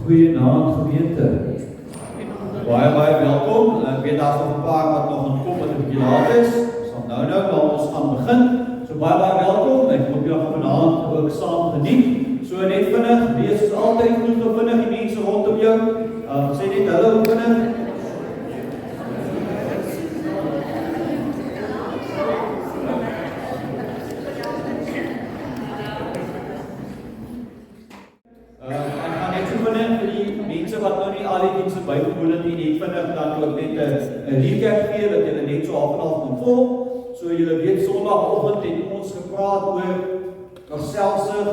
Goeienaand gemeente. Baie welkom. Ek weet daar's nog 'n paar wat nog gaan kom wat 'n bietjie laat is. Ons gaan nou ons gaan begin. So baie welkom. Ek hoop julle gaan vanaand ook saam geniet. So net vinnig, wees soos altyd goed of vinnig die mense rondom jou. Sê net hallo vinnig. Wat nou nie al die dienste bygewoon het nie, net vinnig dan ook net 'n recap gee dat julle net so half en half kan volg. So julle weet Sondagoggend het ons gepraat oor selfsug,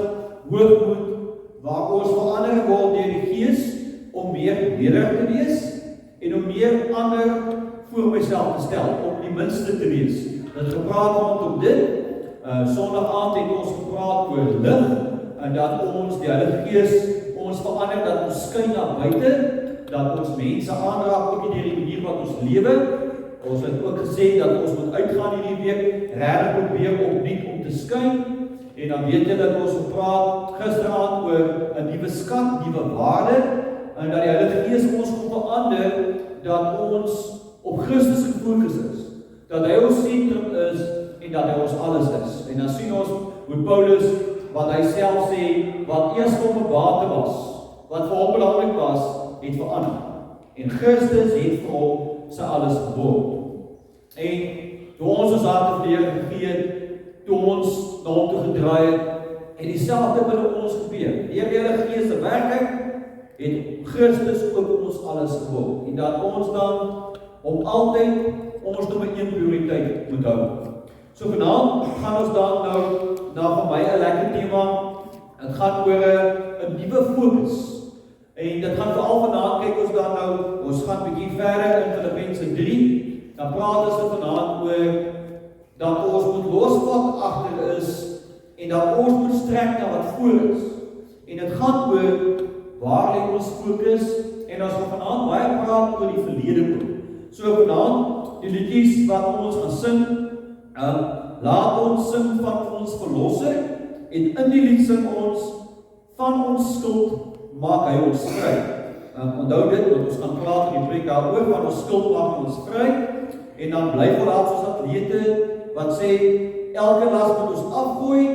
hoogmoed, waar ons verander word deur die Gees om meer nederig te wees en om meer ander voor myself te stel, om die minste te wees. Dit gepraat rondom dit. Sondag aand het ons gepraat oor lig en dat ons die Heilige Gees ons verander, dat ons skyn na buite, dat ons mense aanraak, ook in die manier wat ons lewe. Ons het ook gesê dat ons moet uitgaan hierdie week, regtig probeer opnuut om te skyn. En dan weet jy dat ons gepraat gisteraand oor 'n nuwe skat, nuwe waarde, en dat die Heilige Gees ons kom verander, dat ons op Christus gefokus is, dat hy ons sentrum is en dat hy ons alles is. En dan sien ons hoe Paulus wat hy self sê, wat eers vir hom 'n bate was, wat vir hom belangrik was, het verander. En Christus het vir hom sy alles geword. En toe ons ons harte vir die Here gegee het, toe ons na hom toe gedraai het, en dieselfde binne ons gebeur. Deur die Heilige Gees se werking het Christus ook ons alles geword. En dat ons dan om altyd ons nommer 1 prioriteit moet hou. So vanaand gaan ons dan nou na vir my 'n lekker tema. Dit gaan oor 'n nuwe fokus. En dit gaan veral vanaand kyk ons dan nou, ons gaan 'n bietjie verder in Filippense 3. Dan praat ons vanaand oor dat ons moet los wat agter is en dat ons moet strek na wat voor is. En dit gaan oor waar lê ons fokus en ons gaan vanaand baie praat oor die verlede ook. So vanaand die liedjies wat ons gaan sing, laat ons sing van ons verlosser en in die lied sing ons van ons skuld maak hy ons vry. Onthou dit, want ons gaan praat in die preek daaroor, van ons skuld maak ons vry. En dan bly vooral soos atlete wat sê elke las moet ons afgooi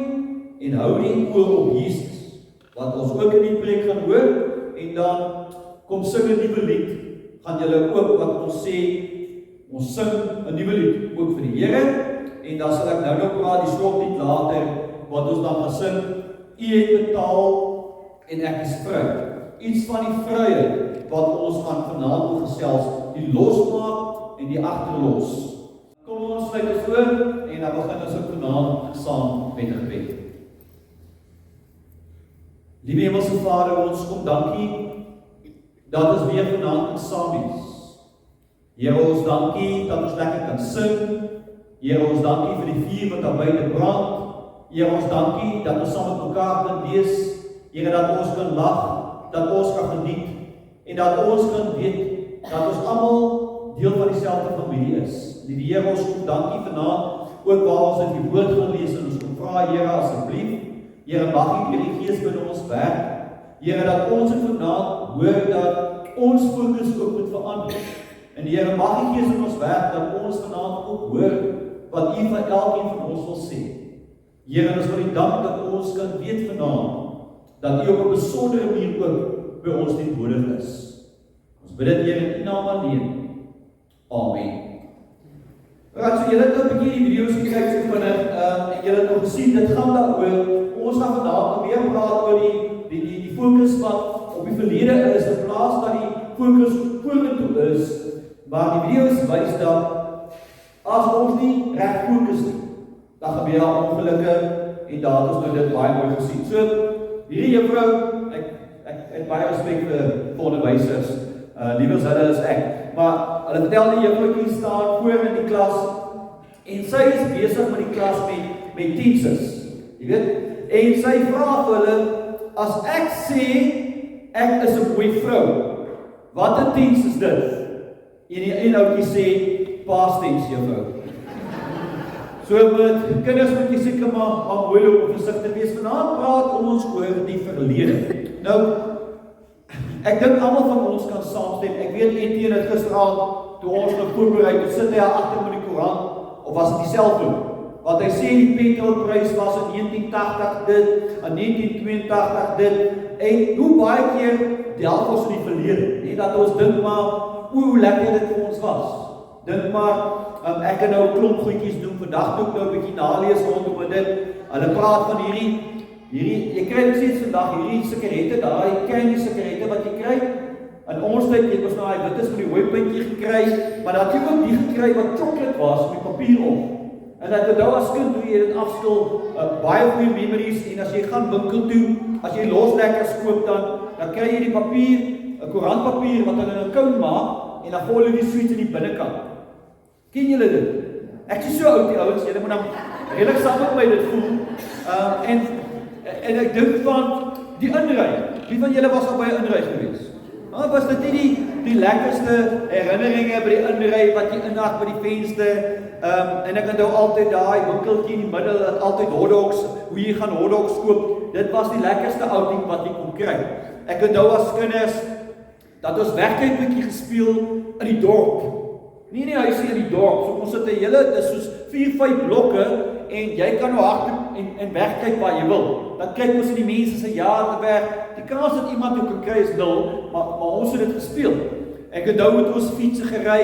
en hou die oog op Jesus. Wat ons ook in die preek gaan hoor en dan kom sing 'n nuwe lied. Gaan julle ook wat ons sê, ons sing 'n nuwe lied ook vir die Here. En dan sal ek nou praat die slotlied later, wat ons dan gaan sing, U het betaal en ek is vry. Iets van die vryheid wat ons gaan vanaand gesels, die losmaak en die agterlos. Kom ons sluit dit voor en dan begin ons ook vanaand saam met 'n gebed. Liewe Hemelse Vader, ons kom dankie dat ons weer vanaand saam is. Here, ons dankie dat ons lekker kan sing. Here, ons dankie vir die vuur wat daar buite brand. Here, ons dankie dat ons saam met mekaar kan wees. Here, dat ons kan lag, dat ons kan geniet en dat ons kan weet dat ons almal deel van dieselfde familie is. Liewe Here, ons kom dankie vanaand ook waar ons in die woord gaan lees en ons kom vra, Here, asseblief, Here, mag U deur die Gees binne ons werk. Here, dat ons vanaand hoor dat ons fokus ook moet verander. En Here, mag U Gees in ons werk dat ons vanaand ook hoor wat U van elkeen van ons wil sê. Here, ons wil U dank dat ons kan weet vanaand dat U op 'n besondere manier ook by ons teenwoordig is. Ons bid dit Here in U naam alleen. Amen. Right, so julle het nou 'n bietjie die video's gekyk so vinnig en julle het nog gesien dit gaan daaroor. Ons gaan vanaand weer praat oor die fokus wat op die verlede is in plaas dat die fokus vorentoe is. Maar die video's wys dat as ons nie reg fokus nie, dan gebeur daar ongelukke en daar het ons nou dit baie mooi gesien. So hierdie juffrou, ek het baie respek vir onderwysers, liewer as hulle as ek, maar hulle vertel die juffroukie staan voor in die klas en sy is besig met die klas met tenses, jy weet, en sy vra vir hulle, as ek sê ek is 'n mooi vrou, wat 'n tens is dit? En die een ouetjie sê past tense juffrou. So met kinders moet jy seker maar moeilik om versigtig wees. Vanaand praat ons oor die verlede. Nou Ek dink almal van ons kan saamstem. Ek weet Etienne het gisteraand toe ons nog voorberei, toe sit hy agter met die koerant of was dit die selfoon? Want hy sê die petrolprys was in 1980 dit, in 1982 dit, en hoe baie keer delf ons in die verlede, nie dat ons dink maar, hoe lekker dit vir ons was. Dink maar, ek kan nou 'n klomp goedjies doen, vandag toe ek nou 'n bietjie nalees rondom dit, hulle praat van hierdie, jy kry steeds vandag hierdie sigarette, daai candy sigarette wat jy kry, in ons tyd het ons nou daai wit is met die rooi puntjie gekry, maar dat jy ook die gekry wat chocolate was met papier op. En dat onthou as kind hoe jy dit afskil, baie goeie memories, en as jy gaan winkel toe, as jy loslekkers koop dan kry jy die papier, 'n koerantpapier wat hulle in 'n koun maak, en dan gooi hulle die sweets in die binnekant. Ken julle dit? Ek is so oud die ouens, julle moet dan redelijk saam met my dit voel. En ek dink van die inry. Wie van julle was al by 'n inry gewees? Was dit nie die lekkerste herinneringe by die inry wat jy inhak by die venster? En ek onthou altyd daai winkeltjie in die middel, dat altyd hotdogs, hoe jy gaan hotdogs koop. Dit was die lekkerste outing wat jy kon kry. Ek onthou as kinders dat ons wegkruipbootjie gespeel in die dorp. Nie in die huisie in die dorp. So ons het 'n hele, dit is soos 4-5 blokke en jy kan nou hardloop en wegkyk waar jy wil. Dan kyk ons in die mense se jare weg. Die kans dat iemand jou kan kry is 0, maar ons het dit gespeel. Ek onthou met ons fietsse gery.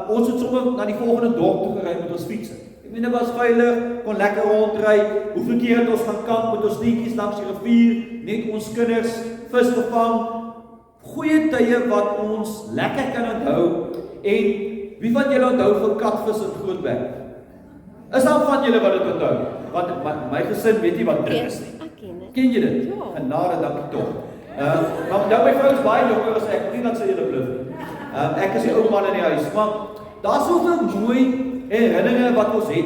Ons het sommer na die volgende dorp toe gery met ons fietsse. Ek meen dit was veilig, kon lekker rondry. Hoeveel keer het ons gaan kamp met ons liedjies langs die rivier, net ons kinders vis gevang. Goeie tye wat ons lekker kan onthou. En wie van julle onthou van katvis in Grootberg? Is daar van julle wat dit onthou? Want my gesin weet nie wat dit is nie. Ken jy dit? Genade, dankie tog. Maar nou my vrou is baie jonger as ek, nie dat sy julle bluf nie. Ek is die ou man in die huis, maar daar is soveel mooi herinneringe wat ons het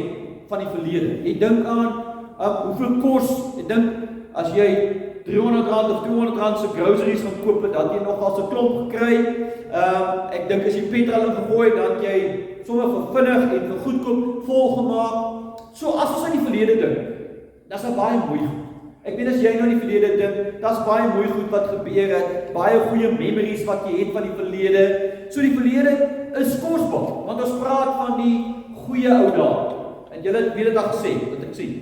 van die verlede. Jy dink aan hoeveel kos, jy dink as jy R300 of R200 se groceries gaan koop, dat jy nog al 'n klomp gekry. Ek dink as jy petrol ingegooi, dan jy sommer vir vinnig en vir goedkoop volgemaak. So as ons aan die verlede dink, dis baie mooi goed. Ek weet as jy nou aan die verlede dink, dis baie mooi goed wat gebeur het, baie goeie memories wat jy het van die verlede. So die verlede is kosbaar, want ons praat van die goeie ou dae. En julle weet dit al gesê, wat ek sien.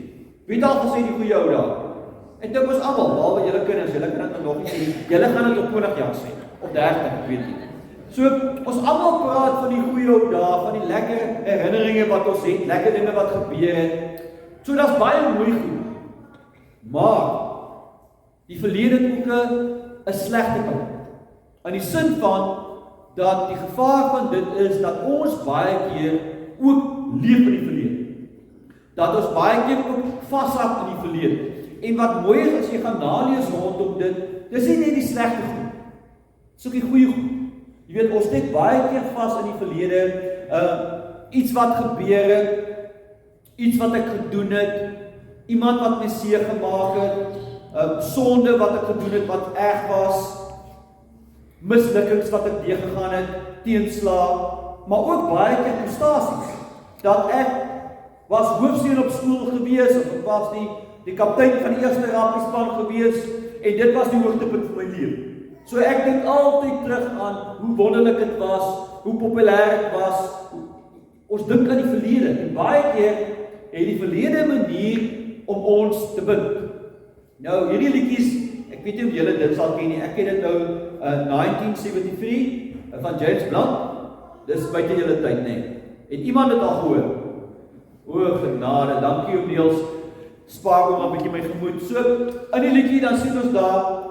Wie het al gesê die goeie ou dae? Ek dink ons almal, behalwe julle kinders, julle kan dit nog nie sê. Julle gaan dit op 20 jaar sê, op 30, ek weet nie. So ons almal praat van die goeie ou dae, van die lekker herinneringe wat ons het, lekker dinge wat gebeur het. So dis baie mooi goed. Maar die verlede het ook 'n slegte kant. In die sin van dat die gevaar van dit is dat ons baie keer ook leef in die verlede. Dat ons baie keer ook vashak in die verlede. En wat mooi is as jy gaan nalees rondom dit, dis nie net die slegte goed. Dis ook die goeie goed. Jy weet, ons steek baie keer vas in die verlede, iets wat gebeur het, iets wat ek gedoen het, iemand wat my seer gemaak het, sonde wat ek gedoen het wat erg was, mislukkings wat ek deurgegaan het, teenslae, maar ook baie keer prestasies. Dat ek was hoofseun op skool gewees, of ek was die kaptein van die eerste rugby-span gewees, en dit was die hoogtepunt van my lewe. So ek dink altyd terug aan hoe wonderlik dit was, hoe populêr dit was. Ons dink aan die verlede, en baie keer het die verlede 'n manier om ons te bind. Nou, hierdie liedjies, ek weet nie of julle dit sal ken nie, ek ken dit nou 1973 van James Blunt. Dis buite julle tyd, nee. Het iemand dit al gehoor? O, genade, dankie om Niels, spaar ook 'n bietjie my gemoed. So, in die liedjie dan sien ons daar,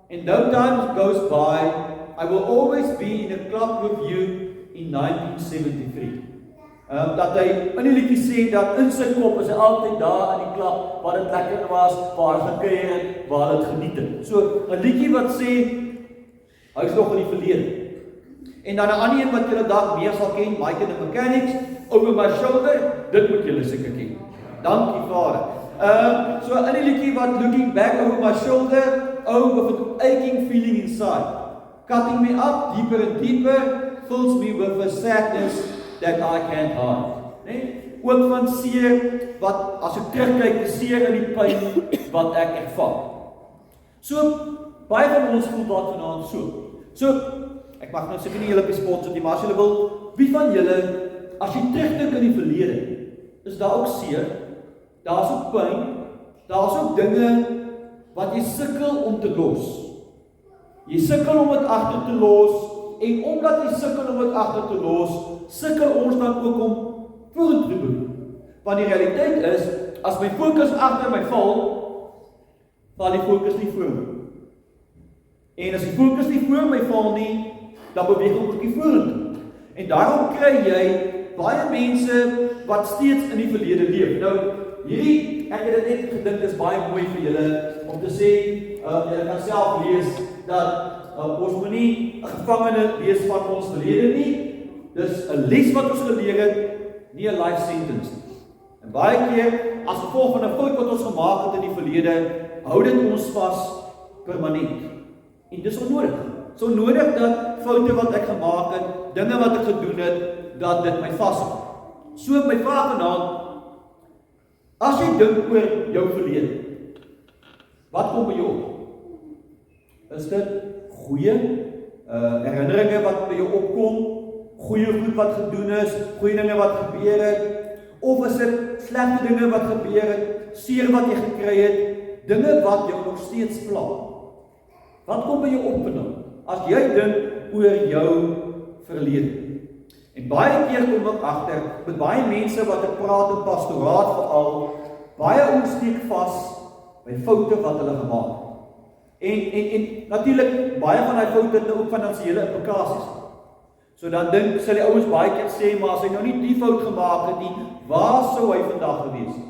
and no time goes by, I will always be in a club with you in 1973. Dat hy in die liedjie sê dat in sy kop is hy altyd daar in die klub waar dit lekker was, waar hy gekuier het, waar hy dit geniet het. So 'n liedjie wat sê hy is nog in die verlede. En dan 'n ander een wat julle dalk meer sal ken, Mike and the Mechanics, Over My Shoulder, dit moet julle seker ken. Dankie Vader. So in die liedjie wat Looking Back Over My Shoulder, with an aching feeling inside, cutting me up deeper and deeper, fills me with a sadness that I can't hide. Nee? Ook van seer, wat as ek terugkyk, die seer in die pyn wat ek ervaar. So, baie van ons voel dalk vanaand so, ek mag nou seker nie julle op die spot sit nie, maar as julle wil, wie van julle, as jy terugdink in die verlede, is daar ook seer, daar is ook pyn, daar is ook dinge wat jy sukkel om te los. Jy sukkel om dit agter te los, en omdat jy sukkel om dit agter te los, sukkel ons dan ook om vorentoe te doen. Want die realiteit is, as my fokus agter my val die fokus nie voor my. En as die fokus nie voor my val nie, dan beweeg ek ook nie vorentoe. En daarom kry jy baie mense wat steeds in die verlede leef. Nou, hierdie, ek het dit net gedink, is baie mooi vir julle, om te sê, julle kan self lees, dat ons moet nie 'n gevangene wees van ons verlede nie. Dis 'n les wat ons geleer het, nie 'n life sentence nie. En baie keer, as gevolg van 'n fout wat ons gemaak het in die verlede, hou dit ons vas permanent. En dis onnodig. Dis onnodig dat foute wat ek gemaak het, dinge wat ek gedoen het, dat dit my vashou. So my vraag vanaand, as jy dink oor jou verlede, wat kom by jou op? Is dit goeie herinneringe wat by jou opkom, goeie goed wat gedoen is, goeie dinge wat gebeur het, of is dit slegte dinge wat gebeur het, seer wat jy gekry het, dinge wat jou nog steeds pla? Wat kom by jou op vanaand, as jy dink oor jou verlede? En baie keer kom ek agter, met baie mense wat ek praat in pastoraat veral, baie ons steek vas by foute wat hulle gemaak het. En natuurlik, baie van die foute het ook finansiële implikasies. So dan sal die ouens baie keer sê, maar as hy nou nie die fout gemaak het nie, waar sou hy vandag gewees het?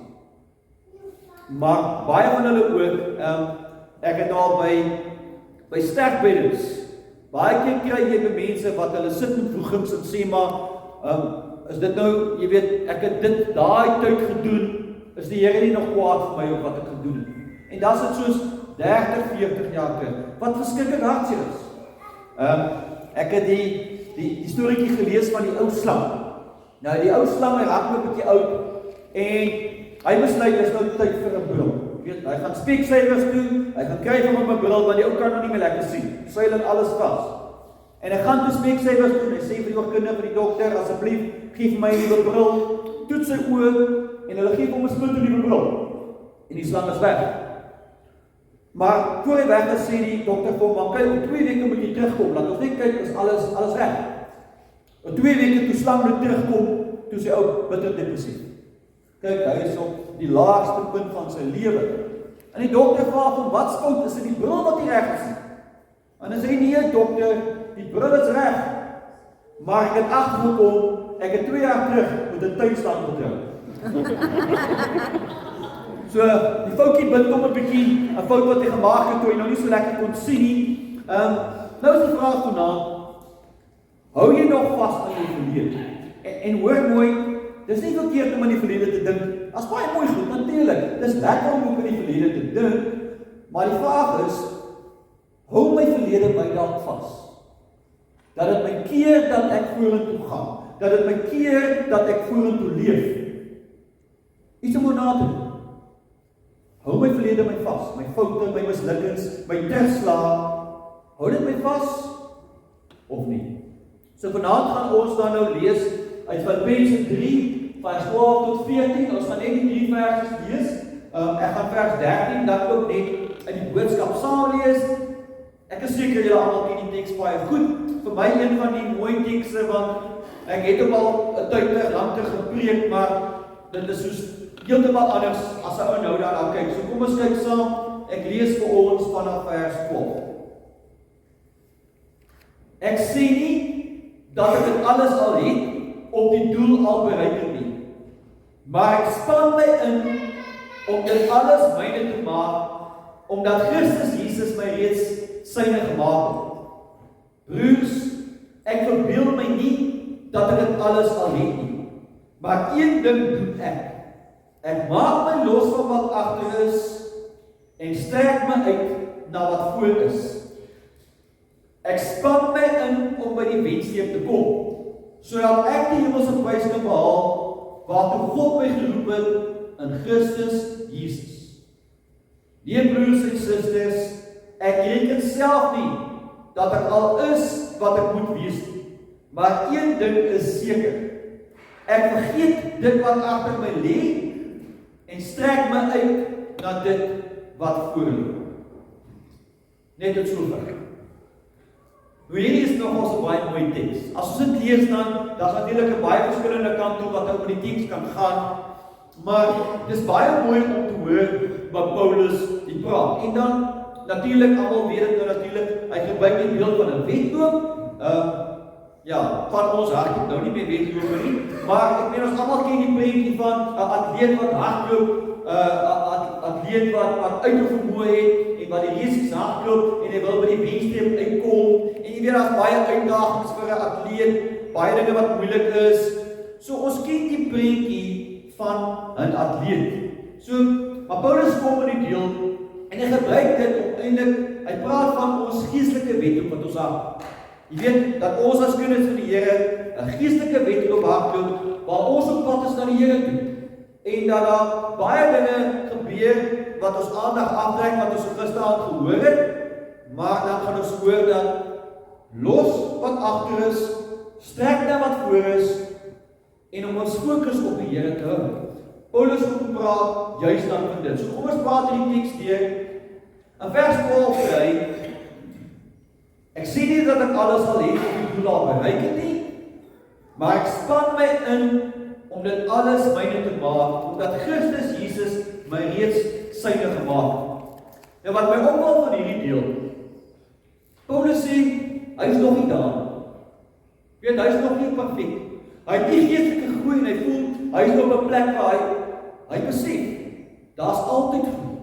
Maar baie van hulle ook, ek het al by sterfbeddens, baie keer kry jy by mense wat hulle sit met vroegings en sê, maar, is dit nou, jy weet, ek het dit daai tyd gedoen, is die Here nie nog kwaad vir my op wat ek gedoen het? En dan is dit soos 30, 40 jaar terug, wat verskriklik hartseer is. Ek het die storieetjie gelees van die ou slang. Nou, die ou slang, hy raak my 'n bietjie oud, en hy besluit, is nou tyd vir 'n bril. Weet, hy gaan speeksuiwers doen, hy gaan kry vir hom 'n bril, want die ou kan nog nie meer lekker sien. Suil en alles vas. En hy gaan toe speeksuiwers doen, hy sê vir die oorkundige, vir die dokter, asseblief, gee vir my 'n nuwe bril, toets sy oë, en hulle gee hom 'n splinternuwe bril. En die slang is weg. Maar voor hy weg is, sê die dokter vir hom, maar kyk, op 2 weke moet jy terugkom, laat ons net kyk, is alles reg. Op 2 weke toe slang nou terugkom, toe sy ou bitter depressief. Kyk, hy is op die laagste punt van sy lewe. En die dokter vra hom, wat fout is dit die bril wat nie reg is nie? En hy sê, nee dokter, die bril is reg. Maar ek het agtergekom, ek het 2 jaar terug met 'n tuinstand getrou. So, die foutjie bind hom 'n bietjie, 'n fout wat hy gemaak het toe hy nou nie so lekker kon sien nie. Nou is die vraag vanaand, hou jy nog vas aan die verlede? En hoor mooi, dis nie verkeerd om aan die verlede te dink. As baie mooi goed, natuurlik. Dis lekker om ook aan die verlede te dink, maar die vraag is, hou my verlede my dalk vas? Dat dit my keer dat ek vorentoe gaan, dat dit my keer dat ek vorentoe leef. Iets om oor na te doen. Hou my verlede my vas, my foute, my mislukkings, my terugslae, hou dit my vas, of nie? So vanaand gaan ons dan nou lees, uit Filippense 3, vers 12 tot 14, ons gaan net die 3 verses lees, ek gaan vers 13, dan ook net in die boodskap saam lees. Ek is seker julle almal ken die teks baie goed, vir my een van die mooi tekste, want ek het ook al 'n tyd lank gepreek, maar dit is soos heeltemal anders as 'n ou nou daarna kyk. So kom ons kyk saam, ek lees vir ons vanaf vers 12. Ek sê nie dat ek dit alles al het, of die doel al bereik het nie, maar ek span my in om dit alles myne te maak, omdat Christus Jesus my reeds syne gemaak het. Broers, ek verbeel my nie dat ek dit alles al het nie, maar een ding doen ek. Ek maak my los van wat agter is en strek my uit na wat voor is. Ek span my in om by die wenstreep te kom, sodat ek die hemelse prys kan behaal waartoe God my geroep het in Christus Jesus. Nee broers en susters, ek reken self nie, dat ek al is wat ek moet wees nie. Maar een ding is seker, ek vergeet dit wat agter my lê, en strek my uit na dit wat voor lê. Net dit so ver. Nou hierdie is nog ons 'n baie mooi teks. As ons dit lees dan, daar's natuurlik 'n baie verskillende kant toe wat oor die teks kan gaan, maar dis baie mooi om te hoor wat Paulus hier praat. En dan natuurlik almal weet dit nou natuurlik, hy gebruik die beeld van 'n wedloop. Ja, van ons hardloop nou nie meer wedloop nie, maar ek meen ons almal ken die prentjie van 'n atleet wat hardloop, 'n atleet wat uiterlike vermoë het en wat die race hardloop en hy wil by die wenstreep uitkom. En jy weet daar's baie uitdagings vir 'n atleet, baie dinge wat moeilik is. So ons ken die prentjie van 'n atleet. So, maar Paulus kom in die deel en hy gebruik dit om eintlik, hy praat van ons geestelike wedloop wat ons aan. Jy weet dat ons as kinders van die Here 'n geestelike wedloop hardloop waar ons op pad is na die Here toe. En dat daar baie dinge gebeur wat ons aandag aftrek wat ons gister gehoor het, maar dan gaan ons hoor dat los wat agter is, strek na wat voor is en om ons fokus op die Here te hou. Paulus kom praat juist dan van dit. So kom ons praat in die teks deur. In vers 12 sê hy, ek sê nie dat ek alles sal hê om die doel al bereik het nie, maar ek span my in om dit alles myne te maak, omdat Christus Jesus my reeds syne gemaak het. Nou wat my opval van hierdie deel, Paulus sê, hy is nog nie daar. Weet, hy is nog nie perfek. Hy het nie geestelike groei en hy voel, hy is op 'n plek waar hy besef, daar's altyd groei.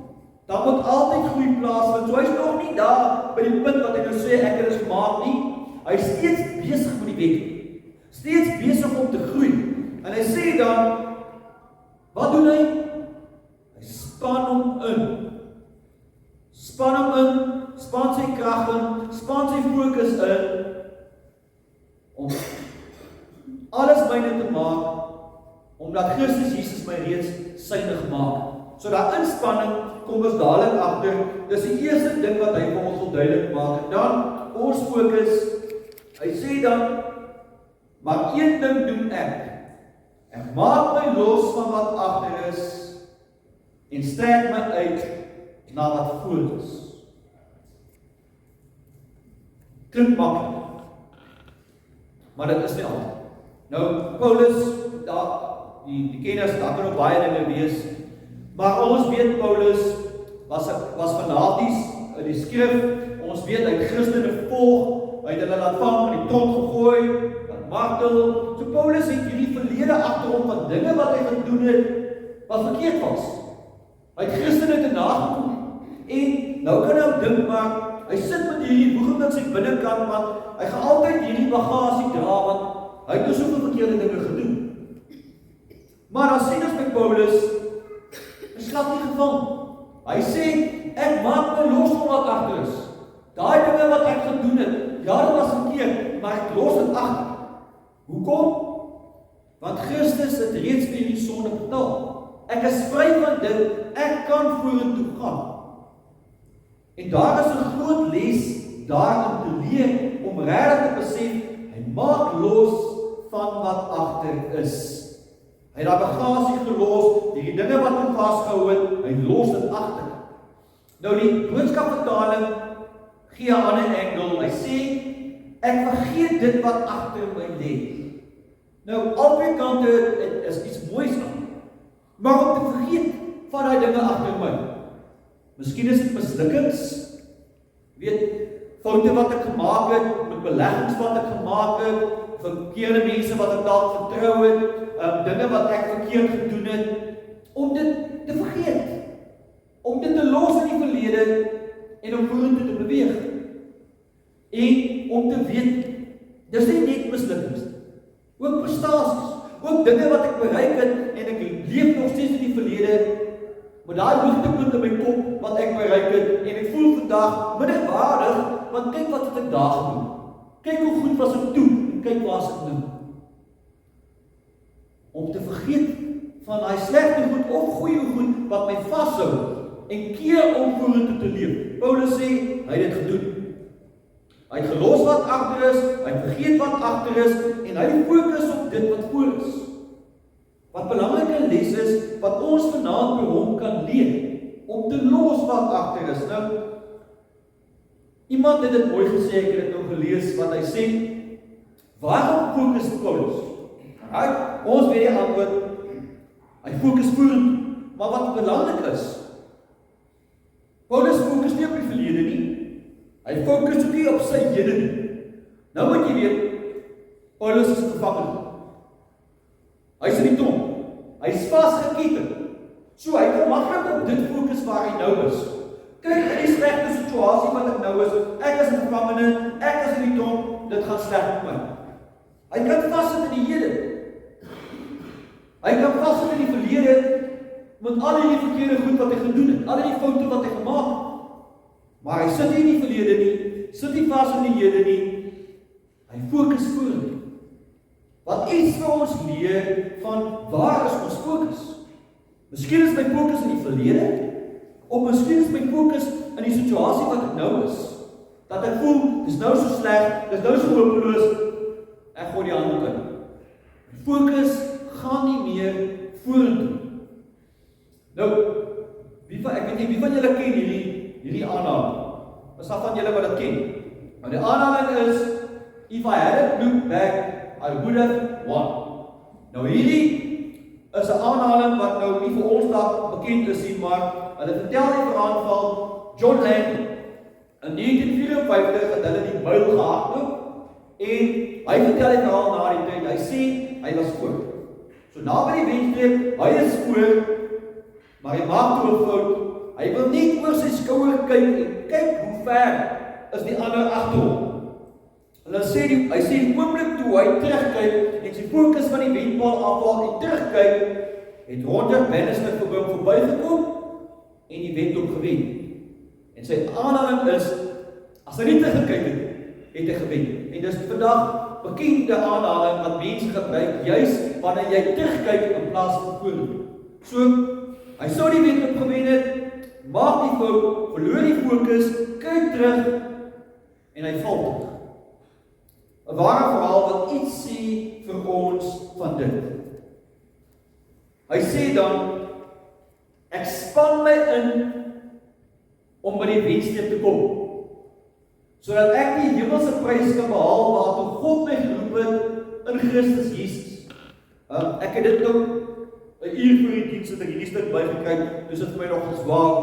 Daar moet altyd groei plaasvind. So hy is nog nie daar by die punt wat hy nou sê ek het dit gemaak nie. Hy is steeds besig met die weg. Steeds besig om te groei. En hy sê dan, wat doen hy? Hy span hom in. Span hom in, span sy krag in, span sy fokus in om alles myne te maak omdat Christus Jesus my reeds syne gemaak het. So daai inspanning kom ons dadelik agter. Dis die eerste ding wat hy vir ons wil duidelik maak. En dan ons fokus. Hy sê dan, maar een ding doen ek. Ek maak my los van wat agter is en strek my uit na wat voor is. Klink maklik. Maar dit is nie altyd. Nou Paulus, die kenners, daar kan ook baie dinge wees. Maar ons weet Paulus was fanaties in die skrif. Ons weet hy het Christene volg, hy het hulle laat vang in die tronk gegooi, laat martel. So Paulus het hierdie verlede agter hom van dinge wat hy gedoen het wat verkeerd was. Hy het Christene te nagekom. En nou kan hy dink maar hy sit met hierdie woegend in sy binnekant want hy gaan altyd hierdie bagasie dra want hy het soveel verkeerde dinge gedoen. Maar dan sien ons met Paulus, hy slaap nie gevang. Hy sê, ek maak my los van wat agter is. Daai dinge wat ek gedoen het, ja, dit was verkeerd, maar ek los dit agter. Hoekom? Want Christus het reeds vir die sonde betaal. Ek is vry van dit, ek kan vorentoe gaan. En daar is 'n groot les daarin te leer om regtig te besef, hy maak los van wat agter is. Hy het daai bagasie gelos, die dinge wat hom vasgehou het, hy los dit agter. Nou die boodskapvertaling gee 'n ander angle. Hy sê, ek vergeet dit wat agter my lê. Nou albei kante is iets moois aan. Maar om te vergeet van daai dinge agter my. Miskien is dit mislukkings, weet, foute wat ek gemaak het, met beleggings wat ek gemaak het, verkeerde mense wat ek dalk vertrou het, dinge wat ek verkeerd gedoen het, om dit te vergeet, om dit te los in die verlede en om vorentoe te beweeg. En om te weet, dis nie net mislukkings, ook prestasies, ook dinge wat ek bereik het en ek leef nog steeds in die verlede. Maar daai hoogtepunt in my kop wat ek bereik het en ek voel vandag minderwaardig, want kyk wat het ek daar gedoen. Kyk hoe goed was ek toe en kyk waar is ek nou. Om te vergeet van daai slegte goed of goeie goed wat my vashou en keer om vorentoe te leef. Paulus sê, hy het dit gedoen. Hy het gelos wat agter is, hy het vergeet wat agter is, en hy fokus op dit wat voor is. Wat belangrike les is, wat ons vanaand by hom kan leer, om te los wat agter is. Nou, iemand het dit mooi gesê, ek het dit nog gelees, wat hy sê, waarom fokus Paulus? Ons weet die antwoord, hy fokus vorentoe. Maar wat belangrik is, Paulus fokus nie op die verlede nie, hy fokus ook nie op sy hede nie. Nou moet jy weet, Paulus is gevangene. Hy is in die tronk. Hy is vasgeketend. So hy kan maklik op dit fokus waar hy nou is. Kyk, in die slegte situasie wat ek nou is, ek is 'n gevangene, ek is in die tronk, dit gaan sleg met my. Hy kan vassit in die hede. Hy kan vassit in die verlede, met al die verkeerde goed wat hy gedoen het, al die foute wat hy gemaak het. Maar hy sit nie in die verlede nie, sit nie vas in die hede nie, hy fokus vorentoe. Wat iets vir ons leer van waar is ons fokus? Miskien is my fokus in die verlede, of miskien is my fokus in die situasie wat ek nou is. Dat ek voel, dis nou so sleg, dis nou so hopeloos, ek gooi die handdoek in. My fokus gaan nie meer vorentoe. Nou, ek weet nie, wie van julle ken hierdie aanhaling? Is daar van julle wat dit ken? Maar die aanhaling is, if I hadn't looked back, I would have won. Nou hierdie is 'n aanhaling wat nou nie vir ons dalk bekend is nie, maar hulle vertel die verhaal van John Lennon. In 1954 het hulle die myl gehardloop en hy vertel die verhaal na die tyd. Hy sê hy was voor. So na by die wenstreep, hy is voor, maar hy maak toe 'n fout. Hy wil net oor sy skouer kyk en kyk hoe ver is die ander agter hom. Hulle sê hy sê die oomblik toe hy terugkyk en sy fokus van die wenpaal afhaal en terugkyk, het Roger Bannister verbygekom en die wedloop gewen. En sy aanhaling is, as hy nie teruggekyk het hy gewen. En dis vandag bekende aanhaling wat mense gebruik, juis wanneer jy terugkyk in plaas van vorentoe. So, hy sou die wedloop gewen het, maak die fout, verloor die fokus, kyk terug en hy val terug. 'n ware verhaal wat iets sê vir ons van dit. Hy sê dan, ek span my in om by die wenstreep te kom, sodat ek die hemelse prys kan behaal waartoe God my geroep het in Christus Jesus. Ek het dit ook 'n uur voor die diens het ek hierdie stuk bygekry, dus dit vir my nog swaar.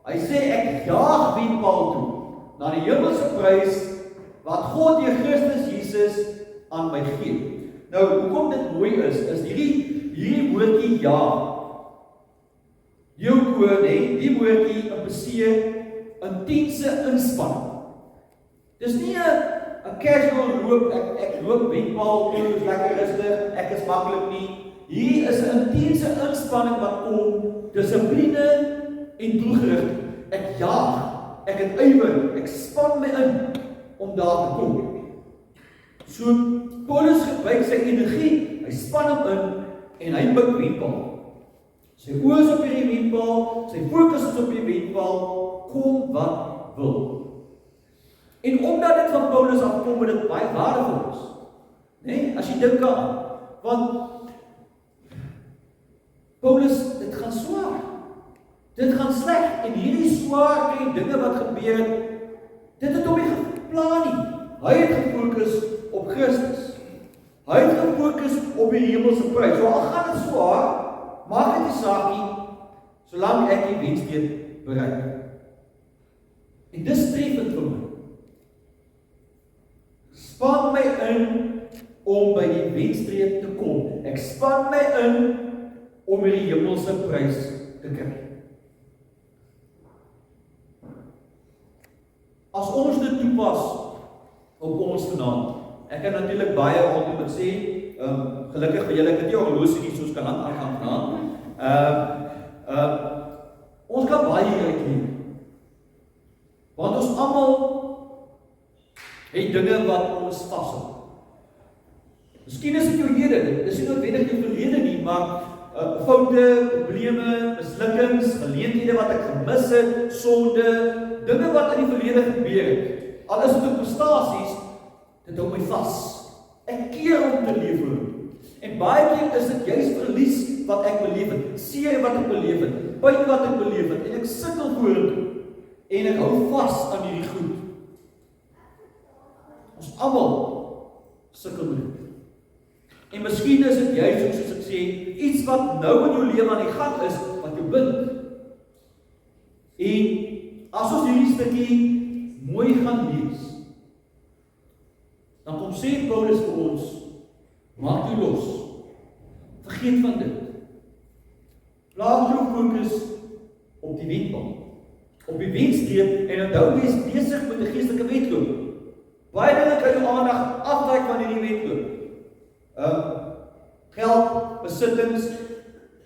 Hy sê ek jaag wenpaal toe na die hemelse prys wat God deur Christus Jesus aan my gee. Nou, hoekom dit mooi is hierdie woordjie ja. Jou woord, die woordjie impliseer intense inspanning. Dis nie 'n casual loop, ek loop wenpaal toe, is lekker rustig, ek is maklik nie. Hier is 'n intense inspanning wat kom, dissipline en doelgerig. Ek jaag, ek het ywer, ek span my in om daar te kom. So, Paulus gebruik sy energie, hy span hom in en hy mik wenpaal. Sy oë is op die wenpaal, sy fokus is op die wenpaal, kom wat wil. En omdat dit van Paulus afkom, het dit baie waardevol is. Nee, as jy dink aan, want Paulus, dit gaan swaar. Dit gaan sleg en hierdie swaar en dinge wat gebeur, dit het hom nie geplan nie. Hy het gefokus op Christus. Hy het gefokus op die hemelse prys. So al gaan dit swaar, maak dit nie saak nie, solank ek die wenstreep bereik. En dis treffend vir my. Span my in om by die wenstreep te kom. Ek span my in om die hemelse prys te kry. As ons dit toepas op ons vanaand, ek kan natuurlik baie rondom dit sê, gelukkig vir julle, ek het nie horlosie nie, soos kan aan vanaand. Ons kan baie hieruit leer. Want ons almal het dinge wat ons vashou. Miskien is dit jou hede, dis nie noodwendig jou verlede nie, maar foute, probleme, mislukkings, geleenthede wat ek gemis het, sonde, dinge wat in die verlede gebeur het. Al is dit ook prestasies, dit hou my vas. Ek keer om te leef hoor. En baie keer is dit juist verlies wat ek beleef het, seer wat ek beleef het, pyn wat ek beleef het, en ek sukkel vorentoe. En ek hou vas aan hierdie goed. Ons almal sukkel met dit. En miskien is dit juist, soos ek sê, iets wat nou in jou lewe aan die gang is, wat jou bind. En as ons hierdie stukkie mooi gaan lees, dan kom sê Paulus vir ons, maak jou los. Vergeet van dit. Plaas jou fokus op die wendbaan, op die wenstreep, en onthou jy is besig met 'n geestelike wedloop. Baie dinge kan jou aandag aftrek van hierdie wedloop. Geld, besittings,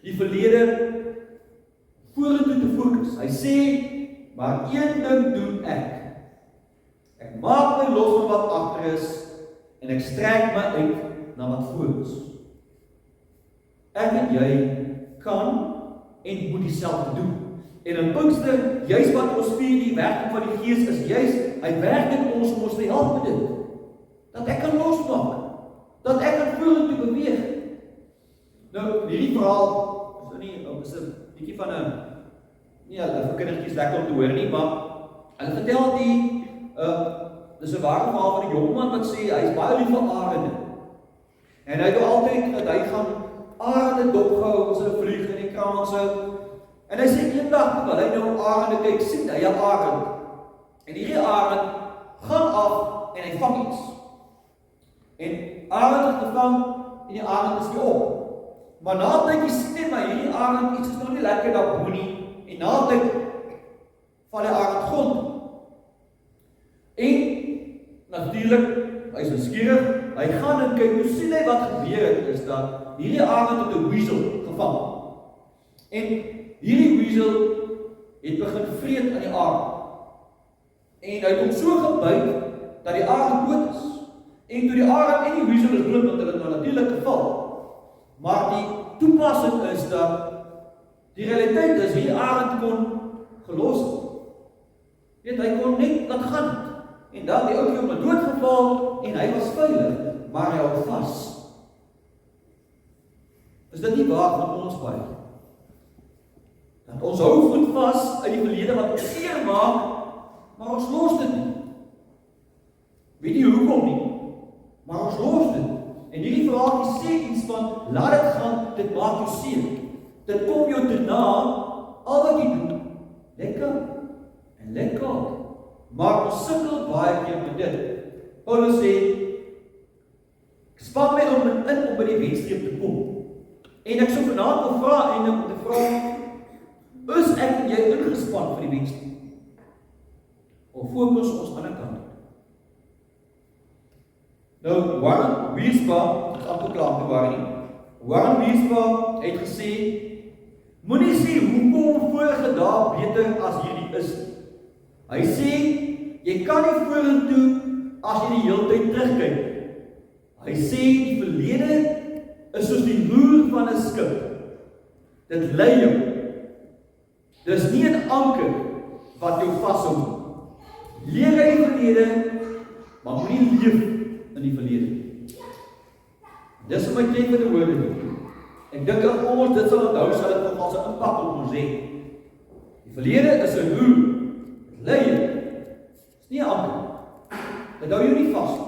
die verlede, vorentoe te fokus. Hy sê, maar een ding doen ek. Ek maak my los van wat agter is, en ek strek my uit na wat voor is. Ek en jy kan en moet dieselfde doen. En in Pinkster, juist wat ons vier die werking van die Gees is, juist, hy werk in ons om ons te help met dit. Dat ek kan losmaak. Dat ek kan vorentoe beweeg. Nou, hierdie verhaal, is 'n bietjie van 'n, nie vir kindertjies lekker om te hoor nie, maar hulle vertel dis 'n ware verhaal van 'n jongman wat sê, hy is baie lief vir arende. En hy doen altyd, dat hy gaan arende dopgehou, as hulle vlieg in die kraanse. En hy sê, eendag, terwyl hy nou arende kyk, sien hy 'n arend. En hierdie arend gaan af, en hy vang iets. En arend het gevang, en die arend is nie op. Maar na tyd, jy sien net, maar hierdie arend, iets is nog nie lekker daar bo nie, en na tyd, val die arend grond. En, natuurlijk, hy is nuuskierig, hy gaan en kyk, hoe sien hy wat gebeur het, is dat hierdie arend het 'n weasel gevang. En hierdie weasel het begin vreet aan die arend. En hy het hom so gebyt, dat die arend dood is. En toe die arend en die weasel is dood, want hulle het nou natuurlijk geval. Maar die toepassing is dat, die realiteit is, hierdie arend kon gelos het. Hy kon net laat gaan. En dan die oukie om doodgeval, en hy was veilig, maar hy hou vas. Is dit nie waar van ons baie? Dat ons hou goed vas uit die verlede wat ons seer maak, maar ons los dit nie. Weet nie hoekom nie, maar ons los dit. En hierdie verhaal sê iets van, laat dit gaan, dit maak jou seer. Dit kom jou te na, al wat jy doen, lekker en lekker. Maar ons sukkel baie keer met dit. Paulus sê, ek span my in om by die wenstreep te kom. En ek sou vanaand wil vra, en om te vra, is ek en jy ingespan vir die wenstreep? Of fokus ons aan die kant? Nou, Warren Wiersma, ek amper klaar te waar nie. Warren Wiersma het gesê, moenie sê hoekom vorige dae beter as hierdie is. Hy sê, jy kan nie vorentoe as jy die hele tyd terugkyk. Hy sê, die verlede is soos die roer van 'n skip. Dit lei jou. Dis nie 'n anker wat jou vashou. Leer uit die verlede, maar moenie leef in die verlede. Dis vir my treffende woorde nie. Ek dink as ons dit sal onthou, sal dit nog as 'n impak op ons hê. Die verlede is 'n roer. Dit lei jou. Dis nie 'n anker. Dit hou jou nie vas.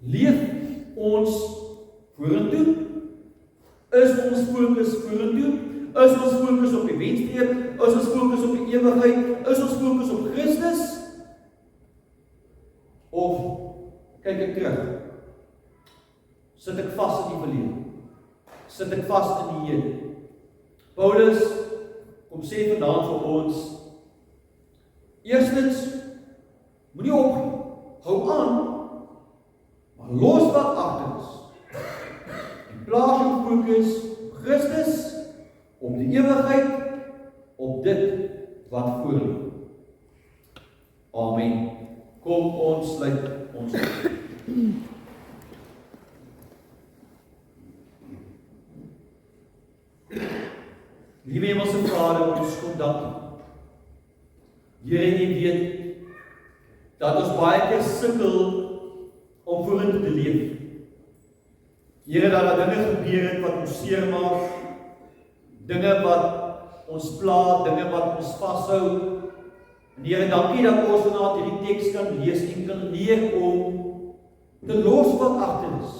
Leef ons vorentoe? Is ons fokus vorentoe? Is ons fokus op die wenstreep? Is ons fokus op die ewigheid? Is ons fokus op Christus? Of kyk ek terug? Sit ek vas in die verlede? Sit ek vas in die hede? Paulus kom sê vandaan vir ons, eerstens, moenie opgee, hou aan, maar los wat agter is. En plaas jou fokus op Christus, op die ewigheid, op dit wat voor lê. Amen. Kom ons sluit ons. baie keer sukkel om vorentoe te leef. Here, dat daar dinge gebeur het wat ons seermaak, dinge wat ons pla, dinge wat ons vashou. En Here, dankie dat ons vanaand hierdie teks kan lees en kan leer om te los wat agter is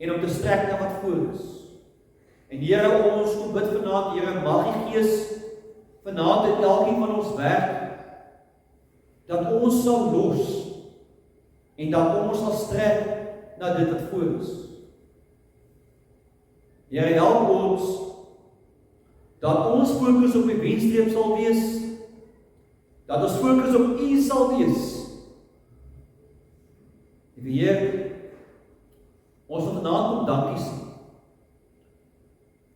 en om te strek na wat voor is. En Here, ons kom bid vanaand, Here, mag die Gees vanaand in elkeen van ons werk, dat ons sal los en dat ons sal strek na dit wat voor is. Here, help ons dat ons fokus op die wenstreep sal wees, dat ons fokus op U sal wees. Heer, ons wil vanaand kom dankie sê.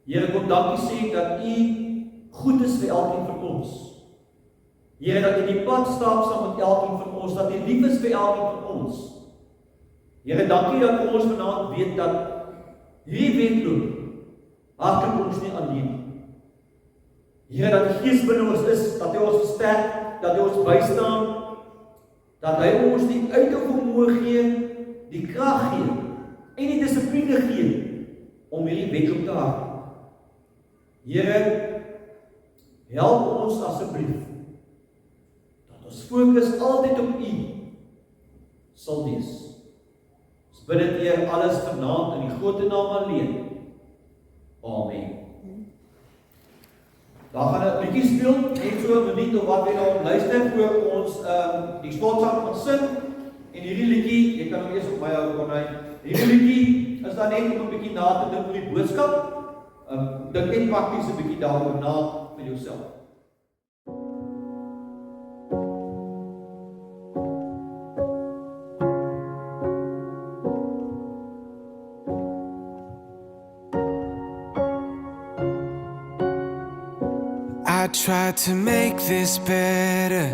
Here, kom dankie sê dat U goed is vir elkeen van ons. Here, dat U die pad stap saam met elkeen van ons, dat U lief is vir elkeen van ons. Here, dankie dat ons vanaand weet dat hierdie wedloop hardloop ons nie alleen. Here, dat die Gees binne ons is, dat hy ons versterk, dat hy ons bystaan, dat hy ons die uithou vermoë gee, die krag gee, en die dissipline gee, om hierdie wedloop te hardloop. Here, help ons asseblief, dat ons fokus altyd op U sal wees. Ons bid dit, Heer, alles vanaand in die groot naam alleen. Amen. Daar gaan 'n liedjie speel, net so 'n minuut of wat jy nou luister voor ons die slotsak gaan sing. En hierdie liedjie, jy kan hom eers op my hou kon hy. Hierdie liedjie is dan net om 'n bietjie na te dink oor die boodskap. Dink net prakties 'n bietjie daaroor na vir jouself. I tried to make this better,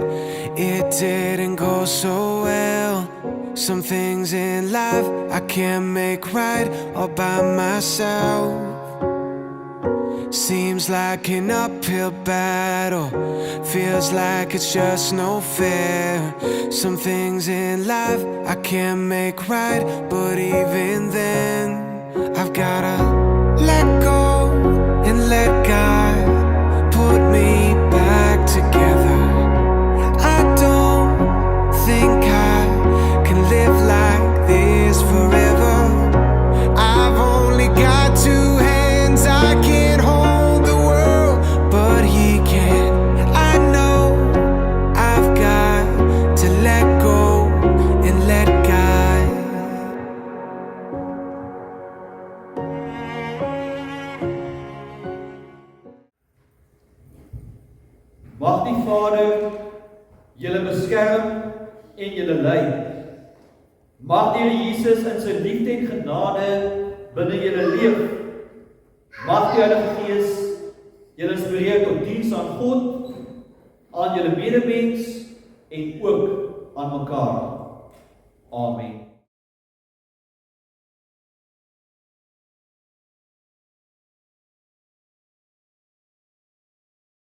it didn't go so well. Some things in life I can't make right all by myself. Seems like an uphill battle, feels like it's just no fair. Some things in life I can't make right, but even then I've gotta let go and let God put me back together. I don't think I can live like this forever. I've only got two hands, I can't hold the world, but He can. I know I've got to let go and let God. Mag die Vader julle beskerm en julle lei. Mag die Here Jesus in sy liefde en genade binne julle leef. Mag die Heilige Gees julle inspireer tot diens aan God, aan julle medemens en ook aan mekaar. Amen.